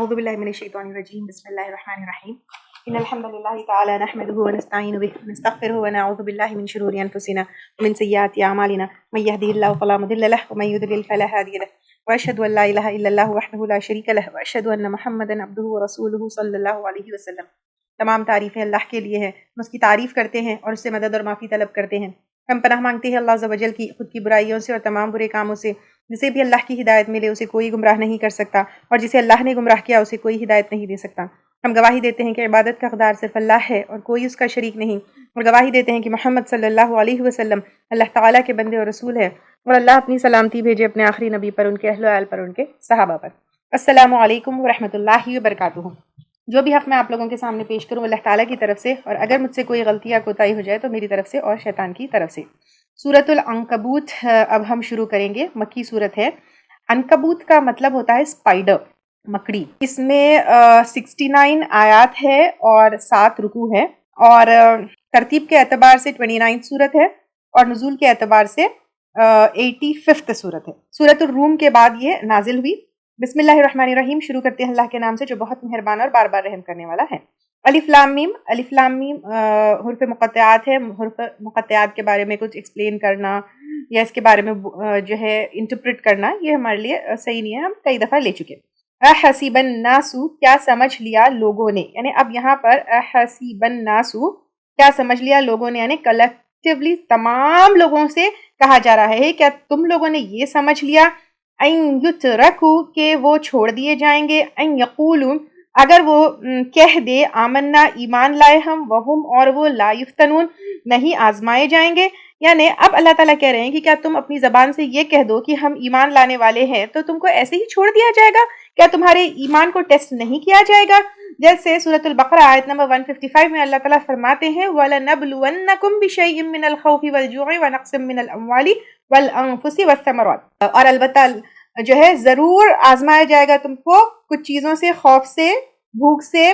اعوذ باللہ من الشیطان الرجیم بسم اللہ الرحمن الرحیم ان الحمد للہ تعالی نحمده ونستعین به ونستغفره ونعوذ باللہ من شرور انفسنا ومن سیئات اعمالنا من يهده الله فلا مضل له ومن يضلل فلا هادی له واشهد ان لا الہ الا اللہ وحده لا شریک له واشهد ان محمدا عبده ورسوله صلی اللہ علیہ وسلم۔ تمام تعریفیں اللہ کے لیے ہیں، ہم اس کی تعریف کرتے ہیں اور اس سے مدد اور معافی طلب کرتے ہیں۔ ہم پناہ مانگتے ہیں اللہ عز و جل کی خود کی برائیوں سے اور تمام برے کاموں سے۔ جسے بھی اللہ کی ہدایت ملے اسے کوئی گمراہ نہیں کر سکتا، اور جسے اللہ نے گمراہ کیا اسے کوئی ہدایت نہیں دے سکتا۔ ہم گواہی دیتے ہیں کہ عبادت کا حقدار صرف اللہ ہے اور کوئی اس کا شریک نہیں، اور گواہی دیتے ہیں کہ محمد صلی اللہ علیہ وسلم اللہ تعالیٰ کے بندے اور رسول ہے، اور اللہ اپنی سلامتی بھیجے اپنے آخری نبی پر، ان کے اہل و عیال پر، ان کے صحابہ پر۔ السلام علیکم ورحمۃ اللہ وبرکاتہ۔ جو بھی حق میں آپ لوگوں کے سامنے پیش کروں اللہ تعالیٰ کی طرف سے، اور اگر مجھ سے کوئی غلطی یا کوتاہی ہو جائے تو میری طرف سے اور شیطان کی طرف سے۔ سورۃ العنکبوت اب ہم شروع کریں گے، مکی سورت ہے۔ عنکبوت کا مطلب ہوتا ہے اسپائڈر، مکڑی۔ اس میں 69 آیات ہے اور 7 رکوع ہے، اور ترتیب کے اعتبار سے 29 سورت ہے، اور نزول کے اعتبار سے 85 سورت ہے۔ سورۃ الروم کے بعد یہ نازل ہوئی۔ بسم اللہ الرحمن الرحیم، شروع کرتے ہیں اللہ کے نام سے جو بہت مہربان اور بار بار رحم کرنے والا ہے۔ الف لام میم۔ الف لام میم حروف مقطعات ہے۔ حروف مقطعات کے بارے میں کچھ ایکسپلین کرنا یا اس کے بارے میں جو ہے انٹرپریٹ کرنا یہ ہمارے لیے صحیح نہیں ہے، ہم کئی دفعہ لے چکے۔ احسب الناس، کیا سمجھ لیا لوگوں نے، یعنی اب یہاں پر احسب الناس کیا سمجھ لیا لوگوں نے، یعنی کلیکٹیولی تمام لوگوں سے کہا جا رہا ہے کیا تم لوگوں نے یہ سمجھ لیا ان یترکوا کہ وہ چھوڑ دیے جائیں گے، ان یقولوا اگر وہ کہہ دے آمنا ایمان لائے ہم، وہم اور وہ لا یفتنون نہیں آزمائے جائیں گے۔ یعنی اب اللہ تعالیٰ کہہ رہے ہیں کہ کیا تم اپنی زبان سے یہ کہہ دو کہ ہم ایمان لانے والے ہیں تو تم کو ایسے ہی چھوڑ دیا جائے گا؟ کیا تمہارے ایمان کو ٹیسٹ نہیں کیا جائے گا؟ جیسے سورۃ البقرہ آیت نمبر 155 میں اللہ تعالیٰ فرماتے ہیں وَلَنَبْلُوَنَّكُمْ بِشَيْءٍ مِّنَ الْخَوْفِ وَالْجُوعِ وَنَقْصٍ مِّنَ الْأَمْوَالِ وَالْأَنفُسِ وَالثَّمَرَاتِ، اور البتہ جو ہے ضرور آزمایا جائے گا تم کو کچھ چیزوں سے، خوف سے، بھوک سے،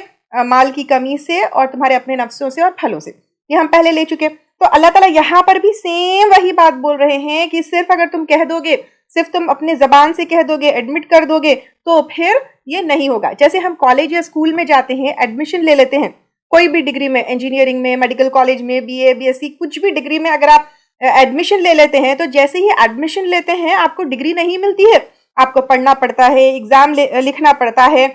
مال کی کمی سے، اور تمہارے اپنے نفسوں سے اور پھلوں سے۔ یہ ہم پہلے لے چکے۔ تو اللہ تعالیٰ یہاں پر بھی سیم وہی بات بول رہے ہیں کہ صرف اگر تم کہہ دو گے، صرف تم اپنے زبان سے کہہ دو گے، ایڈمٹ کر دو گے تو پھر یہ نہیں ہوگا۔ جیسے ہم کالج یا اسکول میں جاتے ہیں، ایڈمیشن لے لیتے ہیں کوئی بھی ڈگری میں، انجینئرنگ میں، میڈیکل کالج میں، B A, B S C, کچھ بھی ڈگری میں اگر آپ ایڈمیشن لے لیتے ہیں تو جیسے ہی ایڈمیشن لیتے ہیں آپ کو ڈگری نہیں ملتی ہے، آپ کو پڑھنا پڑتا ہے، ایگزام لکھنا پڑتا ہے۔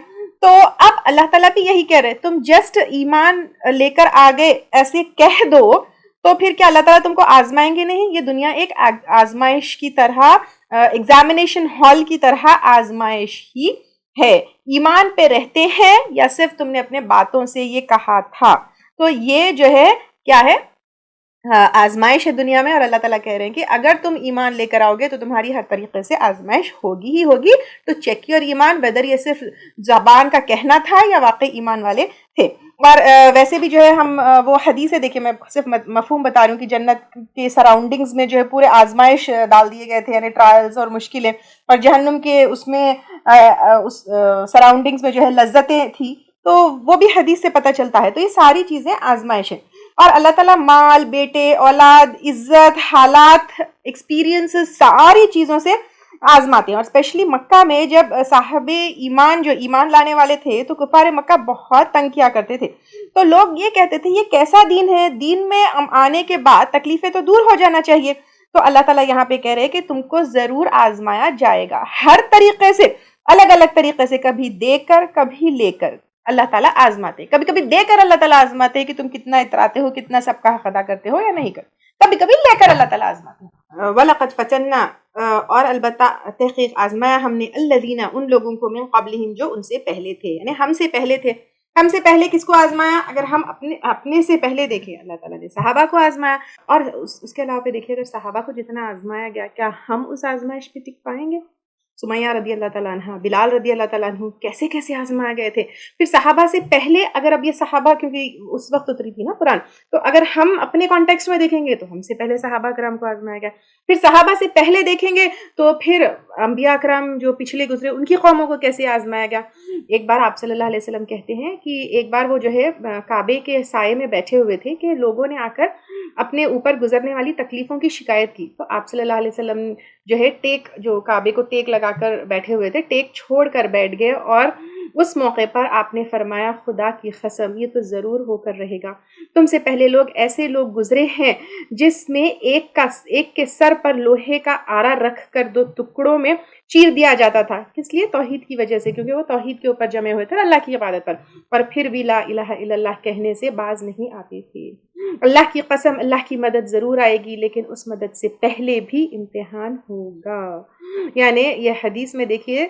تو اب اللہ تعالیٰ بھی یہی کہہ رہے تم جسٹ ایمان لے کر آگے ایسے کہہ دو تو پھر کیا اللہ تعالیٰ تم کو آزمائیں گے نہیں؟ یہ دنیا ایک آزمائش کی طرح، ایگزامینیشن ہال کی طرح آزمائش ہی ہے۔ ایمان پہ رہتے ہیں یا صرف تم نے اپنے باتوں سے یہ کہا تھا؟ تو یہ جو ہے کیا ہے؟ آزمائش ہے دنیا میں، اور اللہ تعالیٰ کہہ رہے ہیں کہ اگر تم ایمان لے کر آؤ گے تو تمہاری ہر طریقے سے آزمائش ہوگی ہی ہوگی۔ تو چیک یور ایمان، ویدر یہ صرف زبان کا کہنا تھا یا واقعی ایمان والے تھے۔ اور ویسے بھی جو ہے ہم وہ حدیثیں دیکھیں، میں صرف مفہوم بتا رہی ہوں کہ جنت کے سراؤنڈنگز میں جو ہے پورے آزمائش ڈال دیے گئے تھے، یعنی ٹرائلز اور مشکلیں، اور جہنم کے اس میں اس سراؤنڈنگز میں جو ہے لذتیں تھی، تو وہ بھی حدیث سے پتہ چلتا ہے۔ تو یہ ساری چیزیں آزمائش ہیں، اور اللہ تعالیٰ مال، بیٹے، اولاد، عزت، حالات، ایکسپیرینسز، ساری چیزوں سے آزماتے ہیں۔ اور اسپیشلی مکہ میں جب صاحب ایمان جو ایمان لانے والے تھے تو کفار مکہ بہت تنگ کیا کرتے تھے، تو لوگ یہ کہتے تھے یہ کیسا دین ہے، دین میں آنے کے بعد تکلیفیں تو دور ہو جانا چاہیے۔ تو اللہ تعالیٰ یہاں پہ کہہ رہے ہیں کہ تم کو ضرور آزمایا جائے گا، ہر طریقے سے، الگ الگ طریقے سے، کبھی دے کر کبھی لے کر اللہ تعالیٰ آزماتے ہیں۔ کبھی کبھی دے کر اللہ تعالیٰ آزماتے ہیں کہ تم کتنا اتراتے ہو، کتنا سب کا حق ادا کرتے ہو یا نہیں کرتے۔ کبھی کبھی لے کر اللہ تعالیٰ آزماتے ہیں۔ وَلَقَدْ فَتَنَّا، اور البتہ تحقیق آزمایا ہم نے الَّذِينَ ان لوگوں کو من قبلہم جو ان سے پہلے تھے، یعنی ہم سے پہلے تھے۔ ہم سے پہلے کس کو آزمایا؟ اگر ہم اپنے سے پہلے دیکھیں، اللہ تعالیٰ نے صحابہ کو آزمایا، اور اس کے علاوہ پہ دیکھیے اگر صحابہ کو جتنا آزمایا گیا کیا ہم اس آزمائش پہ ٹک پائیں گے؟ سمیہ رضی اللہ تعالیٰ عنہ، بلال رضی اللہ تعالیٰ عنہ کیسے کیسے آزمائے گئے تھے۔ پھر صحابہ سے پہلے، اگر اب یہ صحابہ کیونکہ اس وقت اتری تھی نا قرآن، تو اگر ہم اپنے کانٹیکسٹ میں دیکھیں گے تو ہم سے پہلے صحابہ کرام کو آزمایا گیا۔ پھر صحابہ سے پہلے دیکھیں گے تو پھر انبیاء کرام جو پچھلے گزرے ان کی قوموں کو کیسے آزمایا گیا۔ ایک بار آپ صلی اللہ علیہ وسلم کہتے ہیں کہ ایک بار وہ جو ہے کعبے کے سائے میں بیٹھے ہوئے تھے کہ لوگوں نے آ کر اپنے اوپر گزرنے والی تکلیفوں کی شکایت کی، تو آپ صلی اللہ علیہ وسلم جو ہے ٹیک، جو کعبے کو ٹیک لگا کر بیٹھے ہوئے تھے، ٹیک چھوڑ کر بیٹھ گئے اور اس موقع پر آپ نے فرمایا خدا کی قسم یہ تو ضرور ہو کر رہے گا، تم سے پہلے لوگ ایسے لوگ گزرے ہیں جس میں ایک کے سر پر لوہے کا آرا رکھ کر 2 ٹکڑوں میں چیر دیا جاتا تھا، کس لیے؟ توحید کی وجہ سے، کیونکہ وہ توحید کے اوپر جمع ہوئے تھے اللہ کی عبادت پر، اور پھر بھی لا الہ الا اللہ کہنے سے باز نہیں آتے تھے۔ اللہ کی قسم اللہ کی مدد ضرور آئے گی، لیکن اس مدد سے پہلے بھی امتحان ہوگا۔ یعنی یہ حدیث میں دیکھیے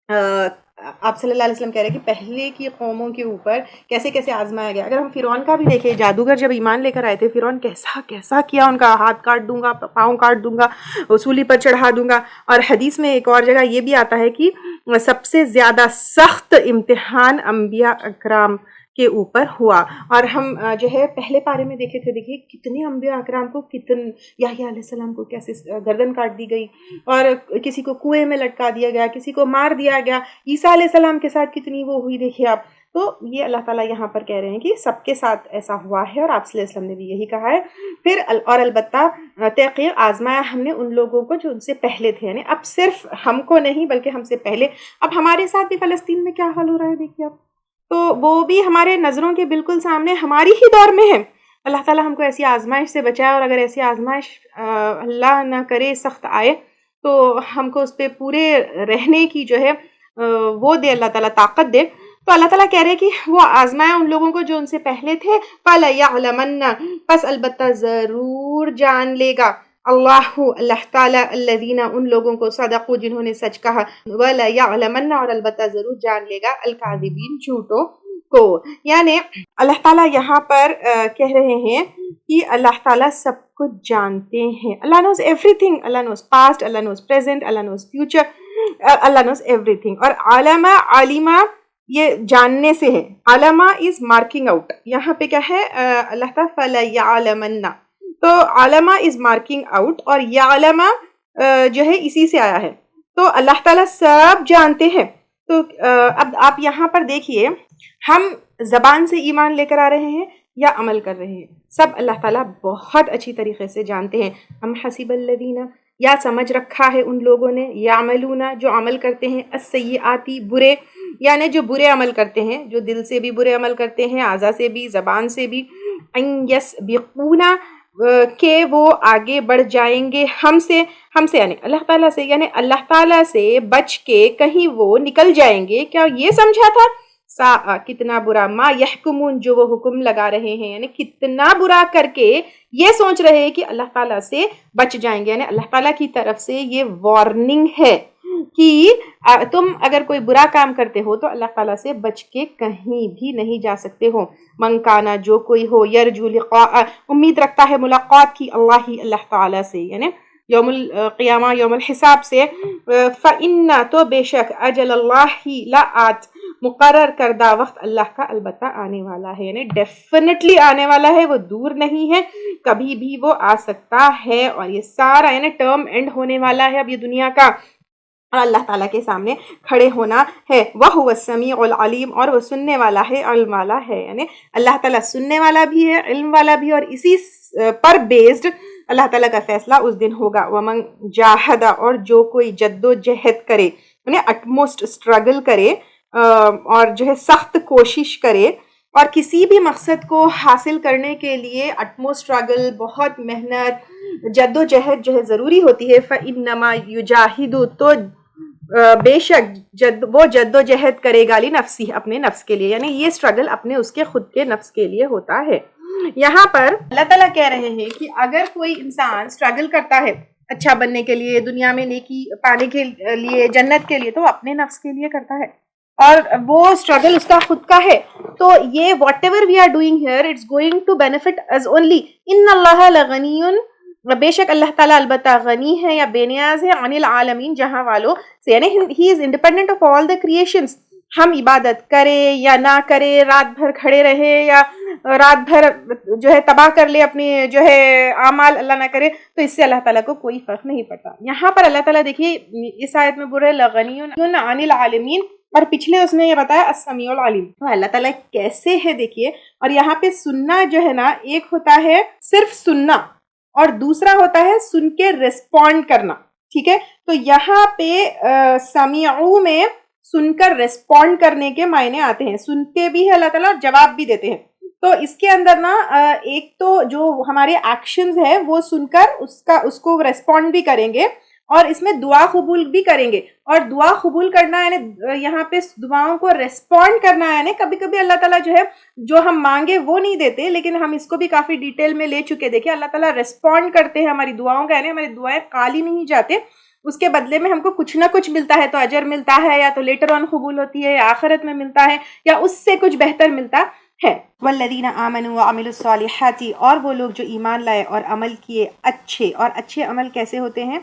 آپ صلی اللہ علیہ وسلم کہہ رہے ہیں کہ پہلے کی قوموں کے اوپر کیسے کیسے آزمایا گیا۔ اگر ہم فرعون کا بھی دیکھیں، جادوگر جب ایمان لے کر آئے تھے، فرعون کیسا کیسا کیا، ان کا ہاتھ کاٹ دوں گا، پاؤں کاٹ دوں گا، سولی پر چڑھا دوں گا۔ اور حدیث میں ایک اور جگہ یہ بھی آتا ہے کہ سب سے زیادہ سخت امتحان انبیاء اکرام کے اوپر ہوا۔ اور ہم جو ہے پہلے پارے میں دیکھے تھے، دیکھیے کتنے انبیاء اکرام کو، یحییٰ علیہ السلام کو کیسے گردن کاٹ دی گئی، اور کسی کو کنویں میں لٹکا دیا گیا، کسی کو مار دیا گیا، عیسیٰ علیہ السلام کے ساتھ کتنی وہ ہوئی دیکھیے آپ۔ تو یہ اللہ تعالیٰ یہاں پر کہہ رہے ہیں کہ سب کے ساتھ ایسا ہوا ہے، اور آپ صلی اللہ علیہ وسلم نے بھی یہی کہا ہے۔ پھر اور البتہ تحقیق آزمایا ہم نے ان لوگوں کو جو ان سے پہلے تھے، یعنی اب صرف ہم کو نہیں بلکہ ہم سے پہلے، اب ہمارے ساتھ بھی فلسطین میں کیا حال ہو رہا ہے دیکھیے آپ، تو وہ بھی ہمارے نظروں کے بالکل سامنے ہماری ہی دور میں ہے۔ اللہ تعالیٰ ہم کو ایسی آزمائش سے بچائے، اور اگر ایسی آزمائش اللہ نہ کرے سخت آئے تو ہم کو اس پہ پورے رہنے کی جو ہے وہ دے، اللہ تعالیٰ طاقت دے۔ تو اللہ تعالیٰ کہہ رہے ہیں کہ وہ آزمایا ان لوگوں کو جو ان سے پہلے تھے، فَلَيَعْلَمَنَّ پس البتہ ضرور جان لے گا اللہ تعالیٰ الذین ان لوگوں کو صدقوا جنہوں نے سچ کہا، وَلَيَعْلَمَنَّ اور البتہ ضرور جان لے گا الکاذبین جھوٹوں کو۔ یعنی اللہ تعالیٰ یہاں پر کہہ رہے ہیں کہ اللہ تعالیٰ سب کچھ جانتے ہیں، اللہ نوز ایوری تھنگ، اللہ نوز پاسٹ، اللہ نوز پریزنٹ، اللہ نوز فیوچر، اللہ نوز ایوری تھنگ۔ اور عالمہ یہ جاننے سے ہے، علامہ از مارکنگ آؤٹ، یہاں پہ کیا ہے اللہ تعالیٰ فَلَيَعْلَمَنَّ، تو علامہ از مارکنگ آؤٹ، اور یعلمہ جو ہے اسی سے آیا ہے، تو اللہ تعالیٰ سب جانتے ہیں۔ تو اب آپ یہاں پر دیکھیے، ہم زبان سے ایمان لے کر آ رہے ہیں یا عمل کر رہے ہیں، سب اللہ تعالیٰ بہت اچھی طریقے سے جانتے ہیں۔ ہم حسب الذین، یا سمجھ رکھا ہے ان لوگوں نے، یعملون جو عمل کرتے ہیں، السیئاتی برے، یعنی جو برے عمل کرتے ہیں، جو دل سے بھی برے عمل کرتے ہیں، اعضاء سے بھی، زبان سے بھی، ان یسبقونا کہ وہ آگے بڑھ جائیں گے ہم سے یعنی اللہ تعالیٰ سے، یعنی اللہ تعالیٰ سے بچ کے کہیں وہ نکل جائیں گے، کیا یہ سمجھا تھا؟ کتنا برا ما یحکمون جو وہ حکم لگا رہے ہیں، یعنی کتنا برا کر کے یہ سوچ رہے ہیں کہ اللہ تعالیٰ سے بچ جائیں گے، یعنی اللہ تعالیٰ کی طرف سے یہ وارننگ ہے کہ تم اگر کوئی برا کام کرتے ہو تو اللہ تعالیٰ سے بچ کے کہیں بھی نہیں جا سکتے ہو۔ من کانا جو کوئی ہو، یرجو لقاء امید رکھتا ہے ملاقات کی، اللہ تعالیٰ سے، یعنی یوم القیامہ یوم الحساب سے، فَإِنَّ تو بے شک اجل اللہ لآت مقرر کردہ وقت اللہ کا البتہ آنے والا ہے، یعنی ڈیفینیٹلی آنے والا ہے، وہ دور نہیں ہے، کبھی بھی وہ آ سکتا ہے، اور یہ سارا یعنی ٹرم اینڈ ہونے والا ہے اب یہ دنیا کا، اور اللہ تعالیٰ کے سامنے کھڑے ہونا ہے۔ وَهُوَ السَّمِيعُ الْعَلِيمُ اور وہ سننے والا ہے، علم والا ہے، یعنی اللہ تعالیٰ سننے والا بھی ہے، علم والا بھی، اور اسی پر بیسڈ اللہ تعالیٰ کا فیصلہ اس دن ہوگا۔ وَمَن جَاهَدَ اور جو کوئی جد و جہد کرے، یعنی اٹموسٹ اسٹرگل کرے، اور جو ہے سخت کوشش کرے، اور کسی بھی مقصد کو حاصل کرنے کے لیے اٹموسٹ اسٹرگل، بہت محنت، جد و جہد جو ہے ضروری ہوتی ہے۔ فَإِنَّمَا يُجَاهِدُ تو بے شک وہ جد و جہد کرے گا لنفسی اپنے نفس کے لیے، یعنی یہ اسٹرگل اپنے اس کے خود کے نفس کے لیے ہوتا ہے۔ یہاں پر اللہ تعالیٰ کہہ رہے ہیں کہ اگر کوئی انسان اسٹرگل کرتا ہے اچھا بننے کے لیے، دنیا میں نیکی پانے کے لیے، جنت کے لیے، تو اپنے نفس کے لیے کرتا ہے، اور وہ اسٹرگل اس کا خود کا ہے، تو یہ whatever we are doing here it's going to benefit us only. ان اللہ لغنی بے شک اللہ تعالیٰ البتہ غنی ہے یا بے نیاز ہے، عن العالمین جہاں والوں سے، یعنی he is independent of all the creations. ہم عبادت کرے یا نہ کرے، رات بھر کھڑے رہے یا رات بھر جو ہے تباہ کر لے اپنے جو ہے اعمال، اللہ نہ کرے، تو اس سے اللہ تعالیٰ کو کوئی فرق نہیں پڑتا۔ یہاں پر اللہ تعالیٰ دیکھیے اس آیت میں بول رہے لغنی عن العالمین، اور پچھلے اس میں یہ بتایا السمیع العلیم، تو اللہ تعالیٰ کیسے ہے دیکھیے۔ اور یہاں پہ سننا جو ہے نا، ایک ہوتا ہے صرف سننا، اور دوسرا ہوتا ہے سن کے ریسپونڈ کرنا، ٹھیک ہے؟ تو یہاں پہ سمیعو میں سن کر ریسپونڈ کرنے کے معنی آتے ہیں، سنتے بھی ہے اللہ تعالیٰ اور جواب بھی دیتے ہیں. تو اس کے اندر نا ایک تو جو ہمارے ایکشنز ہے وہ سن کر اس کو ریسپونڈ بھی کریں گے، اور اس میں دعا قبول بھی کریں گے. اور دعا قبول کرنا یعنی یہاں پہ دعاؤں کو ریسپونڈ کرنا ہے. یعنی کبھی کبھی اللہ تعالیٰ جو ہے جو ہم مانگے وہ نہیں دیتے، لیکن ہم اس کو بھی کافی ڈیٹیل میں لے چکے. دیکھیں اللہ تعالیٰ ریسپونڈ کرتے ہیں ہماری دعاؤں کا، یعنی ہماری دعائیں خالی نہیں جاتے، اس کے بدلے میں ہم کو کچھ نہ کچھ ملتا ہے. تو اجر ملتا ہے، یا تو لیٹر آن قبول ہوتی ہے، یا آخرت میں ملتا ہے، یا اس سے کچھ بہتر ملتا ہے. والذین آمنوا وعملوا الصالحات، اور وہ لوگ جو ایمان لائے اور عمل کیے اچھے. اور اچھے عمل کیسے ہوتے ہیں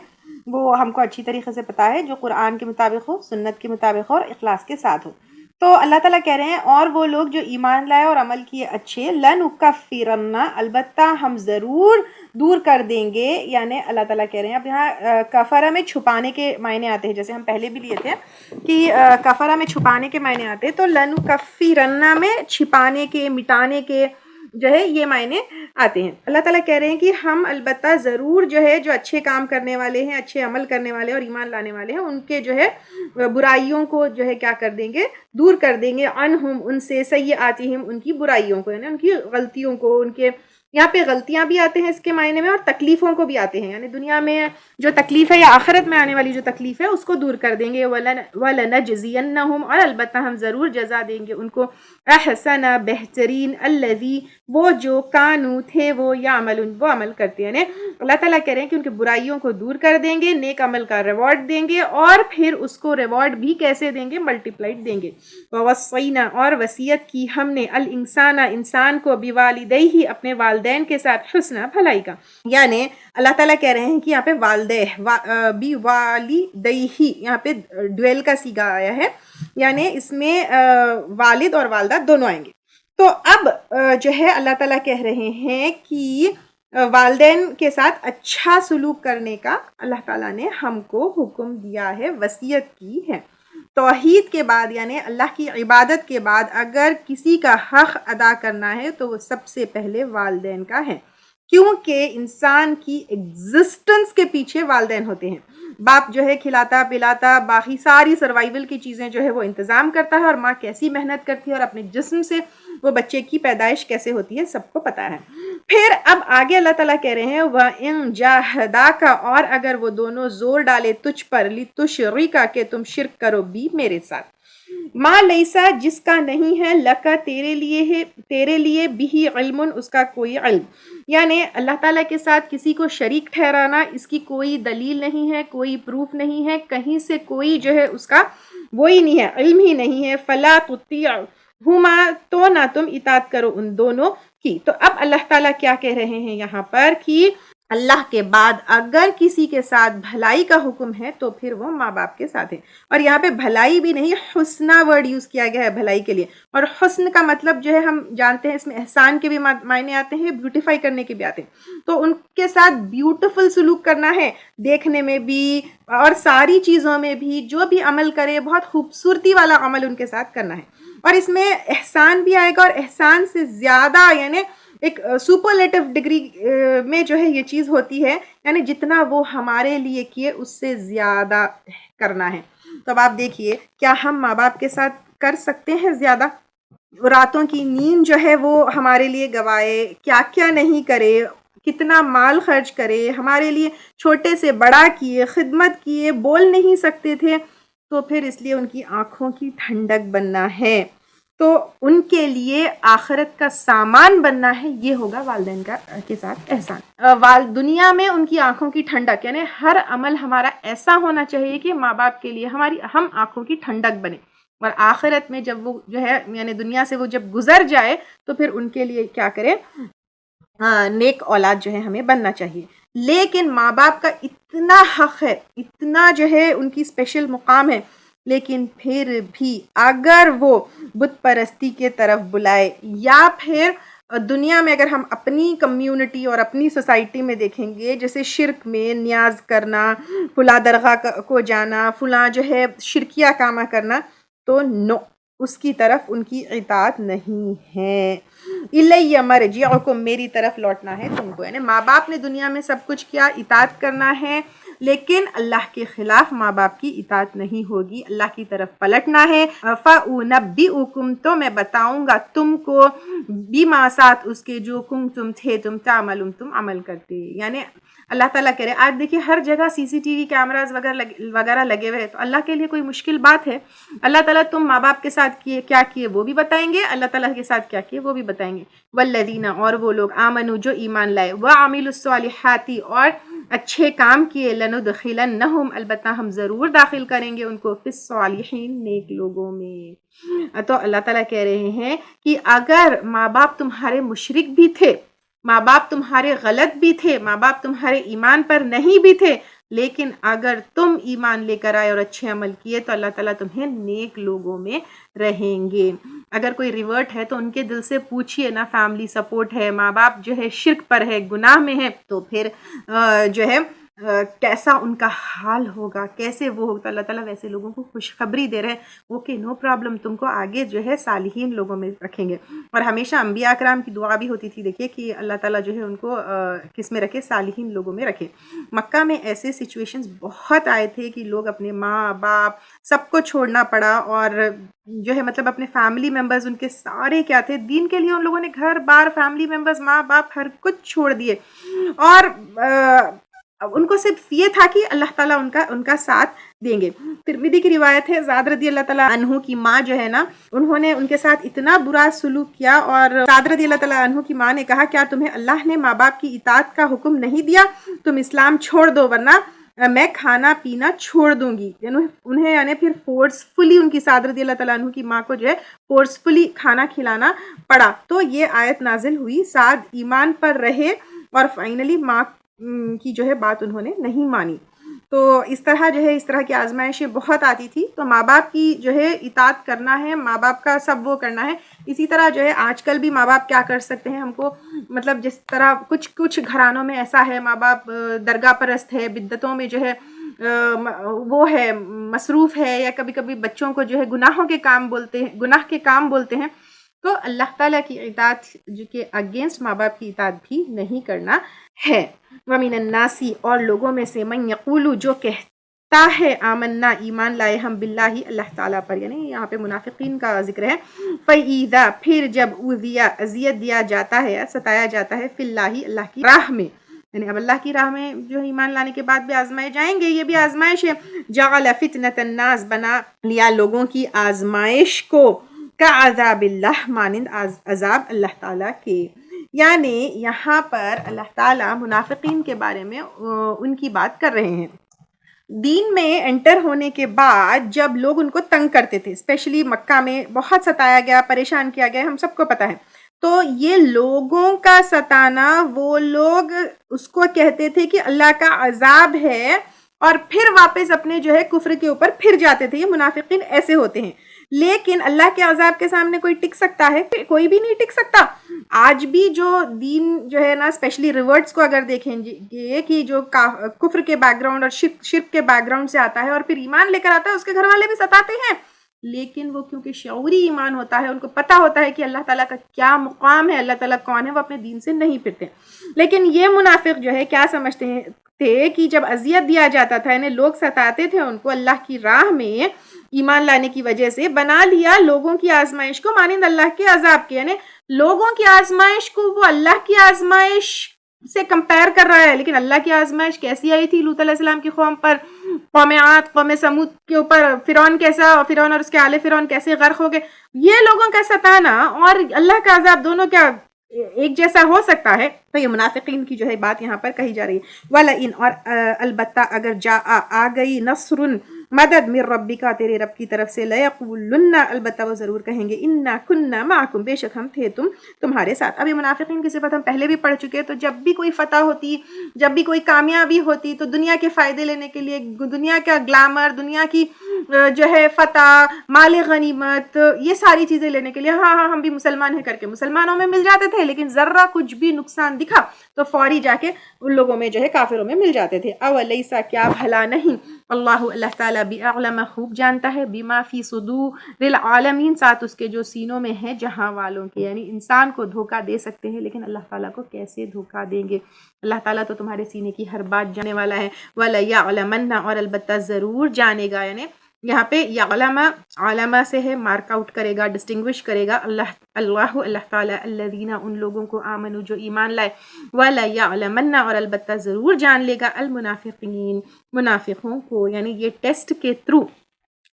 وہ ہم کو اچھی طریقے سے پتا ہے، جو قرآن کے مطابق ہو، سنت کے مطابق ہو، اور اخلاص کے ساتھ ہو. تو اللہ تعالیٰ کہہ رہے ہیں اور وہ لوگ جو ایمان لائے اور عمل کیے اچھے، لنکفرن، البتہ ہم ضرور دور کر دیں گے. یعنی اللہ تعالیٰ کہہ رہے ہیں، اب یہاں کفرہ میں چھپانے کے معنی آتے ہیں، جیسے ہم پہلے بھی لیے تھے کہ کفرہ میں چھپانے کے معنی آتے ہیں، تو لنکفرن میں چھپانے کے، مٹانے کے جو ہے یہ معنی آتے ہیں. اللہ تعالیٰ کہہ رہے ہیں کہ ہم البتہ ضرور جو ہے جو اچھے کام کرنے والے ہیں، اچھے عمل کرنے والے اور ایمان لانے والے ہیں، ان کے جو ہے برائیوں کو جو ہے کیا کر دیں گے، دور کر دیں گے. عنہم، ان سے، سیئاتہم، ان کی برائیوں کو، یعنی ان کی غلطیوں کو. ان کے یہاں پہ غلطیاں بھی آتے ہیں اس کے معنی میں، اور تکلیفوں کو بھی آتے ہیں، یعنی دنیا میں جو تکلیف ہے یا آخرت میں آنے والی جو تکلیف ہے اس کو دور کر دیں گے. وَلَنَجْزِيَنَّهُمْ، اور البتہ ہم ضرور جزا دیں گے ان کو، احسن، بہترین، الذی، وہ جو، کانو، تھے وہ، یعملون، وہ عمل کرتے ہیں. اللہ تعالیٰ کہہ رہے ہیں کہ ان کی برائیوں کو دور کر دیں گے، نیک عمل کا ریوارڈ دیں گے، اور پھر اس کو ریوارڈ بھی کیسے دیں گے، ملٹیپلائڈ دیں گے. وَوَصَّيْنَا، اور وصیت کی ہم نے، الانسان، انسان کو، بوالدیہ، اپنے والدین کے ساتھ، حسنا، بھلائی کا. یعنی اللہ تعالیٰ کہہ رہے ہیں کہ یہاں پہ والدہ، بوالدیہ، یہاں پہ ڈویل کا صیغہ آیا ہے، یعنی اس میں والد اور والدہ دونوں آئیں گے. تو اب جو ہے اللہ تعالیٰ کہہ رہے ہیں کہ والدین کے ساتھ اچھا سلوک کرنے کا اللہ تعالیٰ نے ہم کو حکم دیا ہے، وصیت کی ہے. توحید کے بعد، یعنی اللہ کی عبادت کے بعد اگر کسی کا حق ادا کرنا ہے تو وہ سب سے پہلے والدین کا ہے، کیونکہ انسان کی ایگزسٹنس کے پیچھے والدین ہوتے ہیں. باپ جو ہے کھلاتا پلاتا، باقی ساری سروائیول کی چیزیں جو ہے وہ انتظام کرتا ہے، اور ماں کیسی محنت کرتی ہے اور اپنے جسم سے وہ بچے کی پیدائش کیسے ہوتی ہے سب کو پتا ہے. پھر اب آگے اللہ تعالیٰ کہہ رہے ہیں وَإِن جَاهَدَاكَ، اور اگر وہ دونوں زور ڈالے تجھ پر، لِتُشْرِكَ، کہ تم شرک کرو بھی میرے ساتھ، ما لیسا، جس کا نہیں ہے، لکا، تیرے لیے بھی علم، اس کا کوئی علم. یعنی اللہ تعالیٰ کے ساتھ کسی کو شریک ٹھہرانا، اس کی کوئی دلیل نہیں ہے، کوئی پروف نہیں ہے، کہیں سے کوئی جو ہے اس کا وہی نہیں ہے، علم ہی نہیں ہے. فلا تطیعہما، تو نہ تم اطاعت کرو ان دونوں کی. تو اب اللہ تعالیٰ کیا کہہ رہے ہیں یہاں پر کہ اللہ کے بعد اگر کسی کے ساتھ بھلائی کا حکم ہے تو پھر وہ ماں باپ کے ساتھ ہے. اور یہاں پہ بھلائی بھی نہیں، حسنہ ورڈ یوز کیا گیا ہے بھلائی کے لیے. اور حسن کا مطلب جو ہے ہم جانتے ہیں اس میں احسان کے بھی معنی آتے ہیں، بیوٹیفائی کرنے کے بھی آتے ہیں. تو ان کے ساتھ بیوٹیفل سلوک کرنا ہے، دیکھنے میں بھی اور ساری چیزوں میں بھی، جو بھی عمل کرے بہت خوبصورتی والا عمل ان کے ساتھ کرنا ہے. اور اس میں احسان بھی آئے گا، اور احسان سے زیادہ یعنی ایک سپرلیٹو ڈگری میں جو ہے یہ چیز ہوتی ہے، یعنی جتنا وہ ہمارے لیے کیے اس سے زیادہ کرنا ہے. تو اب آپ دیکھیے کیا ہم ماں باپ کے ساتھ کر سکتے ہیں زیادہ؟ راتوں کی نیند جو ہے وہ ہمارے لیے گوائے، کیا کیا نہیں کرے، کتنا مال خرچ کرے، ہمارے لیے چھوٹے سے بڑا کیے، خدمت کیے، بول نہیں سکتے تھے، تو پھر اس لیے ان کی آنکھوں کی ٹھنڈک بننا ہے، تو ان کے لیے آخرت کا سامان بننا ہے، یہ ہوگا والدین کے ساتھ احسان. دنیا میں ان کی آنکھوں کی ٹھنڈک، یعنی ہر عمل ہمارا ایسا ہونا چاہیے کہ ماں باپ کے لیے ہم آنکھوں کی ٹھنڈک بنے. اور آخرت میں جب وہ جو ہے یعنی دنیا سے وہ جب گزر جائے تو پھر ان کے لیے کیا کرے، نیک اولاد جو ہے ہمیں بننا چاہیے. لیکن ماں باپ کا اتنا حق ہے، اتنا جو ہے ان کی اسپیشل مقام ہے، لیکن پھر بھی اگر وہ بت پرستی کے طرف بلائے، یا پھر دنیا میں اگر ہم اپنی کمیونٹی اور اپنی سوسائٹی میں دیکھیں گے، جیسے شرک میں نیاز کرنا، فلاں درگاہ کو جانا، فلاں جو ہے شرکیہ کامہ کرنا، تو نو، اس کی طرف ان کی اطاعت نہیں ہے. الیہ مرجعکم، میری طرف لوٹنا ہے تم کو. یعنی ماں باپ نے دنیا میں سب کچھ کیا، اطاعت کرنا ہے، لیکن اللہ کے خلاف ماں باپ کی اطاعت نہیں ہوگی، اللہ کی طرف پلٹنا ہے۔ فَأُنَبِّئُكُمْ تو میں بتاؤں گا تم کو، بِمَا ساتھ اس کے جو تم تھے تم تعملون تم عمل کرتے، یعنی اللہ تعالیٰ کہہ رہے آج دیکھیے ہر جگہ CCTV کیمراز وغیرہ لگے ہوئے ہیں، تو اللہ کے لیے کوئی مشکل بات ہے؟ اللہ تعالیٰ تم ماں باپ کے ساتھ کیا کیے وہ بھی بتائیں گے، اللہ تعالیٰ کے ساتھ کیا کیے وہ بھی بتائیں گے۔ والذین اور وہ لوگ آمنوا جو ایمان لائے، وعملوا الصالحات اور اچھے کام کیے، لندخلنہم البتہ ہم ضرور داخل کریں گے ان کو فی الصالحین نیک لوگوں میں۔ تو اللہ تعالیٰ کہہ رہے ہیں کہ اگر ماں باپ تمہارے مشرک بھی تھے، ماں باپ تمہارے غلط بھی تھے، ماں باپ تمہارے ایمان پر نہیں بھی تھے، لیکن اگر تم ایمان لے کر آئے اور اچھے عمل کیے تو اللہ تعالیٰ تمہیں نیک لوگوں میں رہیں گے۔ اگر کوئی ریورٹ ہے تو ان کے دل سے پوچھئے نا، فیملی سپورٹ ہے، ماں باپ جو ہے شرک پر ہے، گناہ میں ہے، تو پھر جو ہے کیسا ان کا حال ہوگا، کیسے وہ ہوگا۔ تو اللہ تعالیٰ ویسے لوگوں کو خوشخبری دے رہے ہیں، وہ کہ نو پرابلم، تم کو آگے جو ہے صالحین لوگوں میں رکھیں گے۔ اور ہمیشہ انبیاء اکرام کی دعا بھی ہوتی تھی، دیکھیے کہ اللہ تعالیٰ جو ہے ان کو کس میں رکھے، صالحین لوگوں میں رکھے۔ مکہ میں ایسے سچویشنز بہت آئے تھے کہ لوگ اپنے ماں باپ سب کو چھوڑنا پڑا، اور جو ہے مطلب اپنے فیملی ممبرز ان کے سارے کیا تھے، دین کے لیے ان لوگوں نے گھر بار، فیملی ممبرز، ماں باپ ہر کچھ چھوڑ دیے، اور ان کو صرف یہ تھا کہ اللہ تعالیٰ ان کا ساتھ دیں گے۔ ترمذی کی روایت ہے، زاد رضی اللہ تعالیٰ عنہ کی ماں جو ہے نا، انہوں نے ان کے ساتھ اتنا برا سلوک کیا، اور زاد رضی اللہ تعالیٰ عنہ کی ماں نے کہا کیا تمہیں اللہ نے ماں باپ کی اطاعت کا حکم نہیں دیا؟ تم اسلام چھوڑ دو ورنہ میں کھانا پینا چھوڑ دوں گی۔ انہیں یعنی پھر فورسفلی ان کی سعد رضی اللہ تعالیٰ عنہ کی ماں کو جو ہے فورسفلی کھانا کھلانا پڑا۔ تو یہ آیت نازل ہوئی، سعد ایمان پر رہے اور فائنلی ماں کی جو ہے بات انہوں نے نہیں مانی۔ تو اس طرح جو ہے اس طرح کی آزمائشیں بہت آتی تھی، تو ماں باپ کی جو ہے اطاعت کرنا ہے، ماں باپ کا سب وہ کرنا ہے۔ اسی طرح جو ہے آج کل بھی ماں باپ کیا کر سکتے ہیں، ہم کو مطلب جس طرح کچھ گھرانوں میں ایسا ہے، ماں باپ درگاہ پرست ہے، بدعتوں میں جو ہے وہ ہے مصروف ہے، یا کبھی کبھی بچوں کو جو ہے گناہ کے کام بولتے ہیں، تو اللہ تعالیٰ کی اطاعت جو کہ اگینسٹ ماں باپ کی اطاعت بھی نہیں کرنا ہے۔ وَمِنَ النَّاسِ اور لوگوں میں سے من یقول جو کہتا ہے آمنا ایمان لائے ہم باللہ اللہ تعالیٰ پر، یعنی یہاں پہ منافقین کا ذکر ہے۔ فَإِذَا پھر جب اوذیا اذیت دیا جاتا ہے یا ستایا جاتا ہے فی اللہ اللہ کی راہ میں، یعنی اب اللہ کی راہ میں جو ایمان لانے کے بعد بھی آزمائے جائیں گے، یہ بھی آزمائش ہے۔ جعل فتنة الناس بنا لیا لوگوں کی آزمائش کو، کعذاب اللہ مانند عذاب اللہ تعالیٰ کے۔ یعنی یہاں پر اللہ تعالیٰ منافقین کے بارے میں ان کی بات کر رہے ہیں۔ دین میں انٹر ہونے کے بعد جب لوگ ان کو تنگ کرتے تھے، اسپیشلی مکہ میں بہت ستایا گیا، پریشان کیا گیا، ہم سب کو پتہ ہے۔ تو یہ لوگوں کا ستانا، وہ لوگ اس کو کہتے تھے کہ اللہ کا عذاب ہے، اور پھر واپس اپنے جو ہے کفر کے اوپر پھر جاتے تھے۔ یہ منافقین ایسے ہوتے ہیں، لیکن اللہ کے عذاب کے سامنے کوئی ٹک سکتا ہے؟ کوئی بھی نہیں ٹک سکتا۔ آج بھی جو دین جو ہے نا، اسپیشلی ریورٹس کو اگر دیکھیں گے کہ جو کفر کے بیک گراؤنڈ اور شرک کے بیک گراؤنڈ سے آتا ہے اور پھر ایمان لے کر آتا ہے، اس کے گھر والے بھی ستاتے ہیں، لیکن وہ کیونکہ شعوری ایمان ہوتا ہے، ان کو پتہ ہوتا ہے کہ اللہ تعالیٰ کا کیا مقام ہے، اللہ تعالیٰ کون ہے، وہ اپنے دین سے نہیں پھرتے۔ لیکن یہ منافق جو ہے کیا سمجھتے تھے کہ جب اذیت دیا جاتا تھا، یعنی لوگ ستاتے تھے ان کو، اللہ کی راہ میں ایمان لانے کی وجہ سے بنا لیا لوگوں کی آزمائش کو مانند اللہ کے عذاب کے، یعنی لوگوں کی آزمائش کو وہ اللہ کی آزمائش سے کمپیر کر رہا ہے۔ لیکن اللہ کی آزمائش کیسی آئی تھی لوط علیہ السلام کی قوم پر، قوم عاد، قوم سمود کے اوپر، فرعون کیسا، اور فرعون اور اس کے آل فرعون کیسے غرق ہو گئے۔ یہ لوگوں کا ستانا اور اللہ کا عذاب دونوں کیا ایک جیسا ہو سکتا ہے؟ تو یہ منافقین کی جو ہے بات یہاں پر کہی جا رہی ہے۔ وَلَئِنْ اور البتہ اگر آ گئی نصر مدد من ربک تیرے رب کی طرف سے، لَيَقُولُنَّ البتہ وہ ضرور کہیں گے، اِنَّا كُنَّا مَعَكُمْ بے شک ہم تھے تمہارے ساتھ۔ ابھی منافقین کی صفت ہم پہلے بھی پڑھ چکے ہیں۔ تو جب بھی کوئی فتح ہوتی، جب بھی کوئی کامیابی ہوتی، تو دنیا کے فائدے لینے کے لیے، دنیا کا گلیمر، دنیا کی جو ہے فتح، مال غنیمت، یہ ساری چیزیں لینے کے لیے ہاں ہم بھی مسلمان ہیں کر کے مسلمانوں میں مل جاتے تھے، لیکن ذرہ کچھ بھی نقصان دکھا تو فوری جا کے ان لوگوں میں جو ہے کافروں میں مل جاتے تھے. اولیسا کیا بھلا نہیں، اللہ تعالیٰ بعلم خوب جانتا ہے، بما فی صدور العالمین ساتھ اس کے جو سینوں میں ہے جہاں والوں کے. یعنی انسان کو دھوکہ دے سکتے ہیں لیکن اللہ تعالیٰ کو کیسے دھوکہ دیں گے؟ اللہ تعالیٰ تو تمہارے سینے کی ہر بات جانے والا ہے. وَلَيَعْلَمَنَّ اور البتہ ضرور جانے گا. یعنی یہاں پہ یعلم علامہ سے ہے، مارک آؤٹ کرے گا، ڈسٹنگوش کرے گا اللہ تعالیٰ الذین ان لوگوں کو آمنوا جو ایمان لائے، وَلَيَعْلَمَنَّ اور البتہ ضرور جان لے گا المنافقین منافقوں کو. یعنی یہ ٹیسٹ کے تھرو،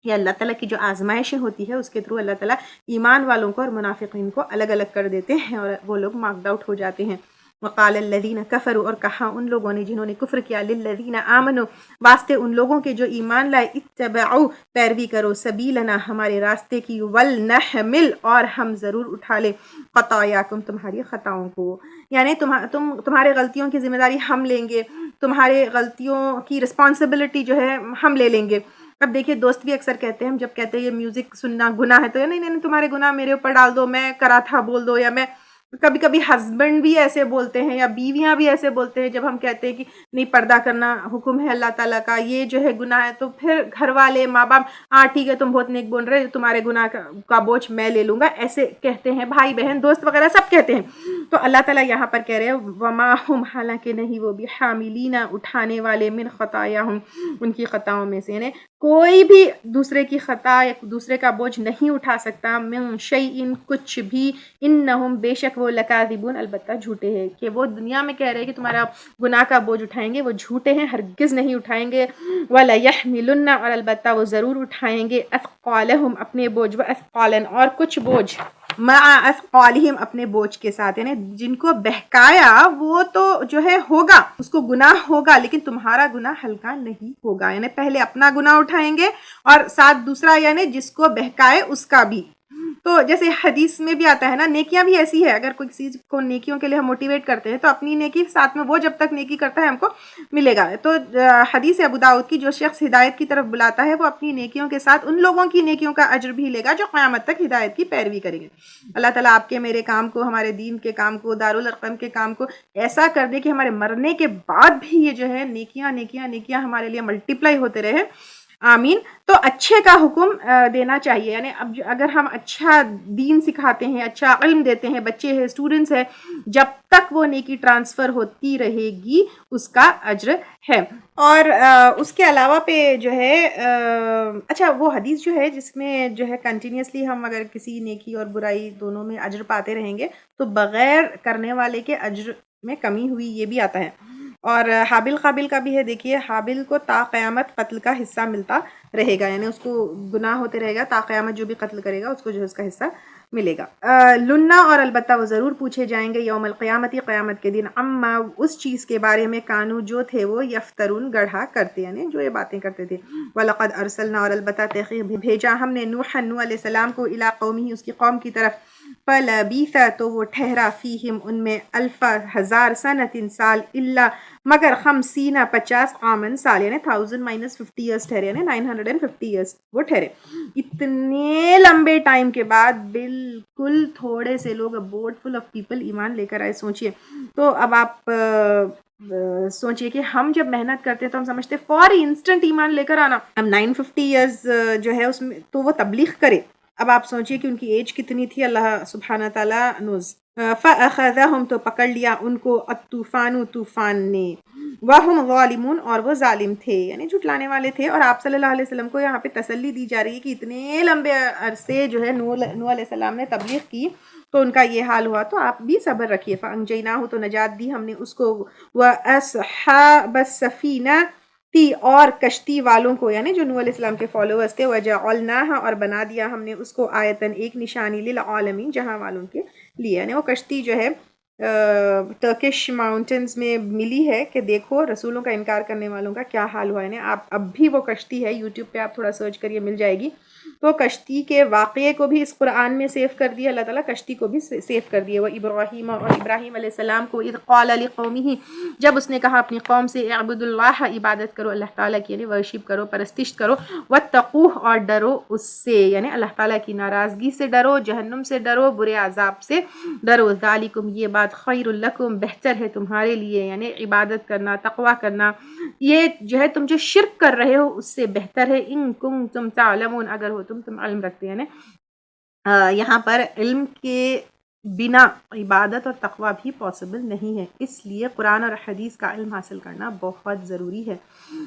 یہ اللہ تعالیٰ کی جو آزمائشیں ہوتی ہے اس کے تھرو اللہ تعالیٰ ایمان والوں کو اور منافقین کو الگ الگ کر دیتے ہیں اور وہ لوگ مارکڈ آؤٹ ہو جاتے ہیں. وقال الذین کفروا اور کہا ان لوگوں نے جنہوں نے کفر کیا، للذین آمنوا واسطے ان لوگوں کے جو ایمان لائے، اتبعوا پیروی کرو، سبیلنا ہمارے راستے کی، ولنحمل اور ہم ضرور اٹھا لیں، خطایاکم تمہاری خطاؤں کو. یعنی تمہارے غلطیوں کی ذمہ داری ہم لیں گے، تمہارے غلطیوں کی رسپانسبلٹی جو ہے ہم لے لیں گے. اب دیکھیے دوست بھی اکثر کہتے ہیں، ہم جب کہتے ہیں یہ میوزک سننا گناہ ہے تو نہیں تمہارے گناہ میرے اوپر ڈال دو، میں کرا تھا بول دو. یا میں کبھی کبھی ہسبینڈ بھی ایسے بولتے ہیں یا بیویاں بھی ایسے بولتے ہیں جب ہم کہتے ہیں کہ نہیں پردہ کرنا حکم ہے اللہ تعالیٰ کا، یہ جو ہے گناہ ہے، تو پھر گھر والے ماں باپ ٹھیک ہے تم بہت نیک بول رہے، تمہارے گناہ کا بوجھ میں لے لوں گا، ایسے کہتے ہیں. بھائی بہن دوست وغیرہ سب کہتے ہیں. تو اللہ تعالیٰ یہاں پر کہہ رہے ہیں وما ہم حالانکہ نہیں وہ بھی حاملین اٹھانے والے من خطایاہم ان کی خطاؤں میں سے. یعنی کوئی بھی دوسرے کی خطا یا دوسرے کا بوجھ نہیں اٹھا سکتا. من شیئن کچھ بھی، انہم بے شک وہ لکاذبون البتہ جھوٹے ہیں. کہ وہ دنیا میں کہہ رہے ہیں کہ تمہارا گناہ کا بوجھ اٹھائیں گے، وہ جھوٹے ہیں، ہرگز نہیں اٹھائیں گے. وَلَيَحْمِلُنَّ اور البتہ وہ ضرور اٹھائیں گے، اثقالہم اپنے بوجھ، واثقالاً اور کچھ بوجھ، مع اثقالہم اپنے بوجھ کے ساتھ. یعنی جن کو بہکایا وہ تو جو ہے ہوگا، اس کو گناہ ہوگا، لیکن تمہارا گناہ ہلکا نہیں ہوگا. یعنی پہلے اپنا گناہ اٹھائیں گے اور ساتھ دوسرا یعنی جس کو بہکائے اس کا بھی. تو جیسے حدیث میں بھی آتا ہے نا، نیکیاں بھی ایسی ہے، اگر کوئی چیز کو نیکیوں کے لیے ہم موٹیویٹ کرتے ہیں تو اپنی نیکی ساتھ میں وہ جب تک نیکی کرتا ہے ہم کو ملے گا. تو حدیث ابو داؤد کی، جو شخص ہدایت کی طرف بلاتا ہے وہ اپنی نیکیوں کے ساتھ ان لوگوں کی نیکیوں کا اجر بھی لے گا جو قیامت تک ہدایت کی پیروی کریں گے. اللہ تعالیٰ آپ کے میرے کام کو، ہمارے دین کے کام کو، دارالارقم کے کام کو ایسا کر دے کہ ہمارے مرنے کے بعد بھی یہ جو ہے نیکیاں ہمارے لیے ملٹیپلائی ہوتے رہے. آمین. تو اچھے کا حکم دینا چاہیے. یعنی اب اگر ہم اچھا دین سکھاتے ہیں، اچھا علم دیتے ہیں، بچے ہیں، اسٹوڈنٹس ہیں، جب تک وہ نیکی ٹرانسفر ہوتی رہے گی اس کا اجر ہے. اور اس کے علاوہ پہ جو ہے اچھا وہ حدیث جو ہے جس میں جو ہے کنٹینیوسلی ہم اگر کسی نیکی اور برائی دونوں میں اجر پاتے رہیں گے تو بغیر کرنے والے کے اجر میں کمی ہوئی، یہ بھی آتا ہے. اور حابل قابل کا بھی ہے. دیکھیے حابل کو تا قیامت قتل کا حصہ ملتا رہے گا، یعنی اس کو گناہ ہوتے رہے گا تا قیامت، جو بھی قتل کرے گا اس کو جو ہے اس کا حصہ ملے گا. لنا اور البتہ وہ ضرور پوچھے جائیں گے یوم القیامتی قیامت کے دن، اما اس چیز کے بارے میں کانو جو تھے وہ یفترون گڑھا کرتے، یعنی جو یہ باتیں کرتے تھے. وَلَقَدْ أَرْسَلْنَا اور البتہ تحقیق بھیجا ہم نے نوح علیہ السلام کو الی قومہ اس کی قوم کی طرف، فَلَبِثَ تو وہ ٹھہرا فیہم ان میں، الف ہزار سنۃ سال، الا مگر 50 50 عامن سال، یعنی 1000 - 50 ایئرس ٹھہرے، یعنی 950 ایئرس وہ ٹھہرے. اتنے لمبے ٹائم کے بعد بالکل تھوڑے سے لوگ، بورڈ فل آف پیپل ایمان لے کر آئے. سوچئے تو اب آپ سوچئے کہ ہم جب محنت کرتے ہیں تو ہم سمجھتے فوری انسٹنٹ ایمان لے کر آنا. اب 950 ایئرز جو ہے اس میں تو وہ تبلیغ کرے. اب آپ سوچئے کہ ان کی ایج کتنی تھی، اللہ سبحانہ تعالیٰ نوز. فَأَخَذَهُمْ تو پکڑ لیا ان کو، الطوفان طوفان نے، وَهُمْ ظَالِمُونَ اور وہ ظالم تھے، یعنی جھٹلانے والے تھے. اور آپ صلی اللہ علیہ وسلم کو یہاں پہ تسلی دی جا رہی ہے کہ اتنے لمبے عرصے جو ہے نوح علیہ السلام نے تبلیغ کی تو ان کا یہ حال ہوا، تو آپ بھی صبر رکھیے. فَأَنجَيْنَاهُ تو نجات دی ہم نے اس کو، وَأَصْحَابَ السَّفِينَةِ اور کشتی والوں کو، یعنی جو نوح علیہ السلام کے فالوورز تھے، وَجَعَلْنَاهَا اور بنا دیا ہم نے اس کو، آیتاً ایک نشانی، للعالمین جہاں والوں کے لیے. یعنی وہ کشتی جو ہے ٹرکش ماؤنٹنز میں ملی ہے کہ دیکھو رسولوں کا انکار کرنے والوں کا کیا حال ہوا. یعنی آپ اب بھی وہ کشتی ہے، یوٹیوب پہ آپ تھوڑا سرچ کریے مل جائے گی. تو کشتی کے واقعے کو بھی اس قرآن میں سیو کر دیا اللہ تعالیٰ, کشتی کو بھی سیو کر دیا. وہ ابراہیم, اور ابراہیم علیہ السلام کو اذ قال لقومہ, جب اس نے کہا اپنی قوم سے, اعبدوا اللہ, عبادت کرو اللہ تعالیٰ کی, یعنی ورشپ کرو, پرستش کرو, واتقوہ, اور ڈرو اس سے, یعنی اللہ تعالیٰ کی ناراضگی سے ڈرو, جہنم سے ڈرو, برے عذاب سے ڈرو. ذالکم, یہ بات, خیر لکم, بہتر ہے تمہارے لیے, یعنی عبادت کرنا, تقویٰ کرنا, یہ جو ہے تم جو شرک کر رہے ہو اس سے بہتر ہے. ان کنتم تعلمون, اگر ہو تم علم رکھتے ہیں. یہاں پر علم کے بنا عبادت اور تقویٰ بھی پاسبل نہیں ہے, اس لیے قرآن اور حدیث کا علم حاصل کرنا بہت ضروری ہے.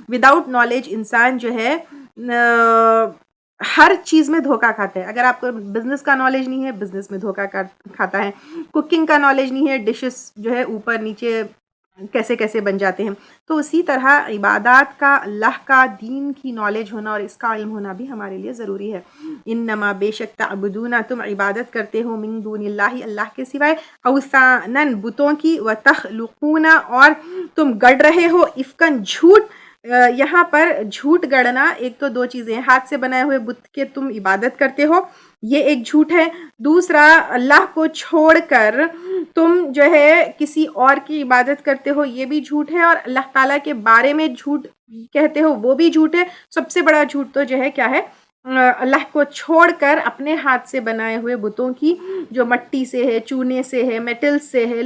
وداؤٹ نالج انسان جو ہے ہر چیز میں دھوکہ کھاتا ہے. اگر آپ کو بزنس کا نالج نہیں ہے, بزنس میں دھوکہ کھاتا ہے. کوکنگ کا نالج نہیں ہے, ڈشز جو ہے اوپر نیچے کیسے کیسے بن جاتے ہیں. تو اسی طرح عبادات کا, اللہ کا, دین کی نالج ہونا اور اس کا علم ہونا بھی ہمارے لیے ضروری ہے. انما, بے شک, تعبدون, تم عبادت کرتے ہو, من دون اللہ, اللہ کے سوائے, اوثانن, بتوں کی, وتخلقون, اور تم گڑ رہے ہو, افکن, جھوٹ. یہاں پر جھوٹ گڑنا, ایک تو دو چیزیں ہیں, ہاتھ سے بنائے ہوئے بت کے تم عبادت کرتے ہو, یہ ایک جھوٹ ہے. دوسرا, اللہ کو چھوڑ کر تم جو ہے کسی اور کی عبادت کرتے ہو, یہ بھی جھوٹ ہے. اور اللہ تعالیٰ کے بارے میں جھوٹ کہتے ہو, وہ بھی جھوٹ ہے. سب سے بڑا جھوٹ تو جو ہے کیا ہے, اللہ کو چھوڑ کر اپنے ہاتھ سے بنائے ہوئے بتوں کی, جو مٹی سے ہے, چونے سے ہے, میٹل سے ہے,